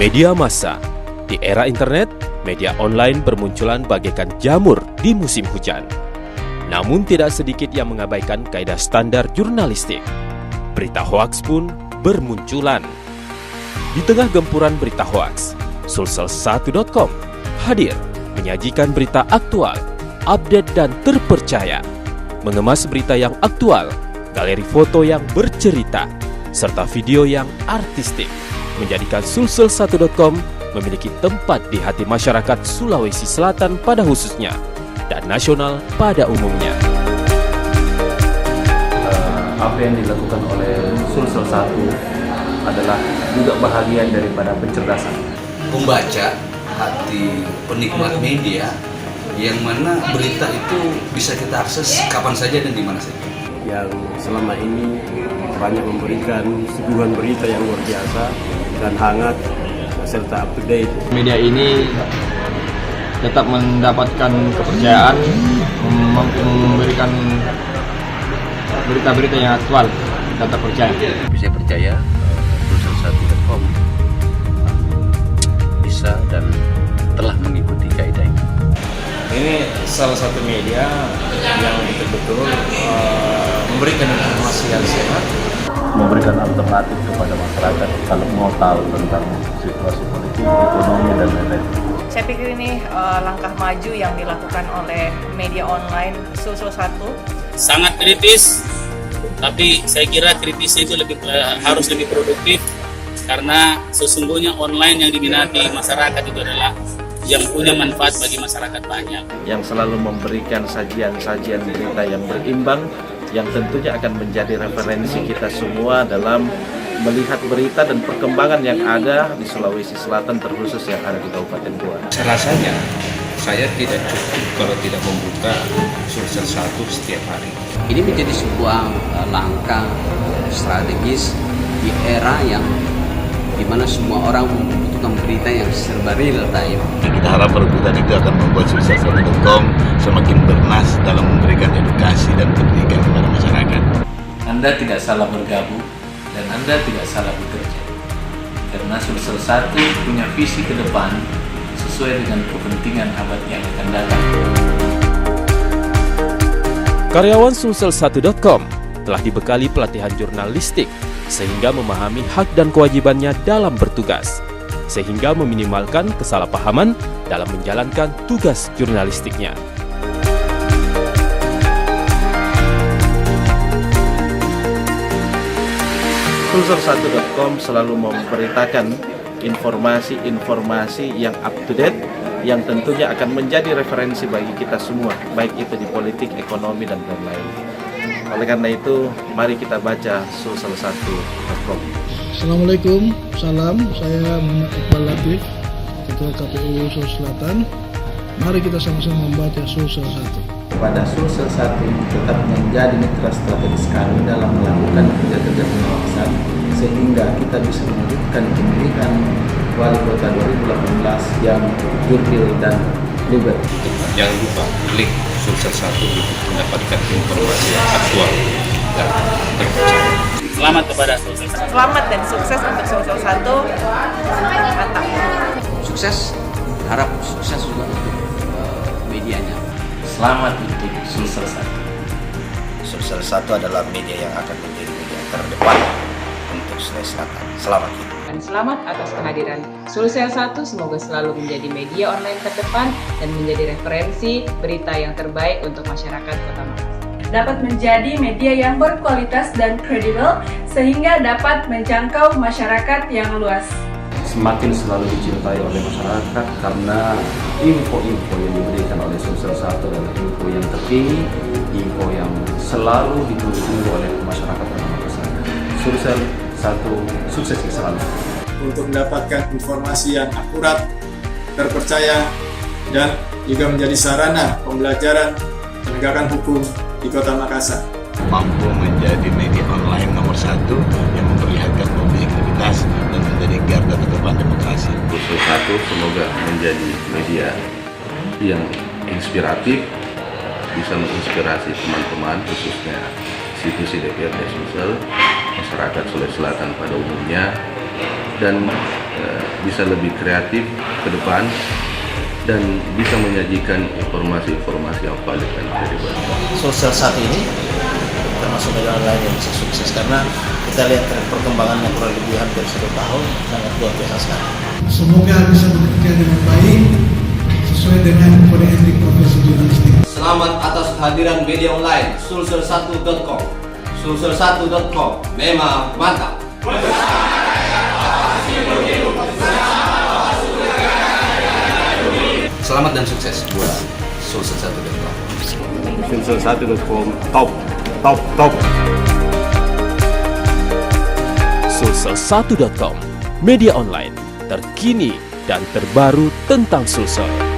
Media massa. Di era internet, media online bermunculan bagaikan jamur di musim hujan. Namun tidak sedikit yang mengabaikan kaidah standar jurnalistik. Berita hoaks pun bermunculan. Di tengah gempuran berita hoaks, Sulsel1.com hadir menyajikan berita aktual, update dan terpercaya. Mengemas berita yang aktual, galeri foto yang bercerita, serta video yang artistik, menjadikan Sulsel1.com memiliki tempat di hati masyarakat Sulawesi Selatan pada khususnya, dan nasional pada umumnya. Apa yang dilakukan oleh Sulsel 1 adalah juga bahagian daripada pencerdasan. Membaca hati penikmat media, yang mana berita itu bisa kita akses kapan saja dan di mana saja. Yang selama ini banyak memberikan suguhan berita yang luar biasa dan hangat serta up to date. Media ini tetap mendapatkan kepercayaan, memberikan berita-berita yang aktual dan terpercaya. Bisa percaya Sulsel1.com bisa dan telah mengikuti kaidah ini. Ini salah satu media yang betul-betul memberikan informasi yang sehat, memberikan alternatif kepada masyarakat kalau mau tahu tentang situasi politik, ekonomi, dan lain-lain. Saya pikir ini langkah maju yang dilakukan oleh media online Sulsel 1. Sangat kritis, tapi saya kira kritisnya itu harus lebih produktif, karena sesungguhnya online yang diminati masyarakat itu adalah yang punya manfaat bagi masyarakat banyak. Yang selalu memberikan sajian-sajian berita yang berimbang, yang tentunya akan menjadi referensi kita semua dalam melihat berita dan perkembangan yang ada di Sulawesi Selatan, terkhusus yang ada di Kabupaten Goa. Rasanya saya tidak cukup kalau tidak membuka Sulsel 1 setiap hari. Ini menjadi sebuah langkah strategis di era yang dimana semua orang membutuhkan berita yang serba real time. Kita harap perebutan itu akan membuat Sulsel1.com semakin bernas dalam memberikan edukasi dan pendidikan kepada masyarakat. Anda tidak salah bergabung dan Anda tidak salah bekerja, karena Sulsel 1 punya visi ke depan sesuai dengan kepentingan abad yang akan datang. Karyawan Sulsel1.com telah dibekali pelatihan jurnalistik sehingga memahami hak dan kewajibannya dalam bertugas, sehingga meminimalkan kesalahpahaman dalam menjalankan tugas jurnalistiknya. Sulsel1.com selalu memberitakan informasi-informasi yang up to date, yang tentunya akan menjadi referensi bagi kita semua, baik itu di politik, ekonomi, dan lain-lain. Oleh karena itu, mari kita baca Sulsel1.com. Assalamualaikum, salam. Saya Muhammad Iqbal Latif, Ketua KPU Sulawesi Selatan. Mari kita sama-sama membaca Sulsel 1. Pada Sulsel 1 tetap menjadi mitra strategis kami dalam melakukan kerja-kerja pengawasan, sehingga kita bisa mewujudkan pemilihan wali kota 2018 yang jurdil dan luber. Jangan lupa klik Sulsel 1 untuk mendapatkan informasi yang aktual dan terpercaya. Selamat kepada Sulsel 1. Selamat dan sukses untuk Sulsel 1. Mantap. Sukses, harap sukses juga untuk medianya. Selamat untuk Sulsel 1. Sulsel 1 adalah media yang akan menjadi media terdepan untuk Sulawesi Selatan. Selamat hidup. Dan selamat atas kehadiran Sulsel 1, semoga selalu menjadi media online terdepan dan menjadi referensi berita yang terbaik untuk masyarakat Kota Makassar. Dapat menjadi media yang berkualitas dan kredibel sehingga dapat menjangkau masyarakat yang luas. Semakin selalu dicintai oleh masyarakat karena info-info yang diberikan oleh Sulsel 1 adalah info yang terkini, info yang selalu ditunggu oleh masyarakat Kota Makassar. Sulsel 1 sukses selalu. Untuk mendapatkan informasi yang akurat, terpercaya, dan juga menjadi sarana pembelajaran penegakan hukum di Kota Makassar. Mampu menjadi media online nomor 1 yang memperlihatkan objektivitas dan menjadi garda terdepan demokrasi. Sulsel 1 semoga menjadi media yang inspiratif, bisa menginspirasi teman-teman, khususnya institusi DPRD Sulsel, masyarakat Sulawesi Selatan pada umumnya, dan bisa lebih kreatif ke depan dan bisa menyajikan informasi-informasi yang valid dan kredibel. Sulsel saat ini termasuk media online yang bisa sukses karena kita lihat tren perkembangannya kurang lebih hampir 1 tahun, sangat luar biasa sekali. Semoga bisa bekerja dengan baik sesuai dengan kode etik profesi jurnalistik. Selamat atas kehadiran media online sulsel1.com. Sulsel1.com memang mantap. Selamat dan sukses buat Sulsel1.com. Sulsel1.com top. Sulsel1.com, media online terkini dan terbaru tentang Sulsel.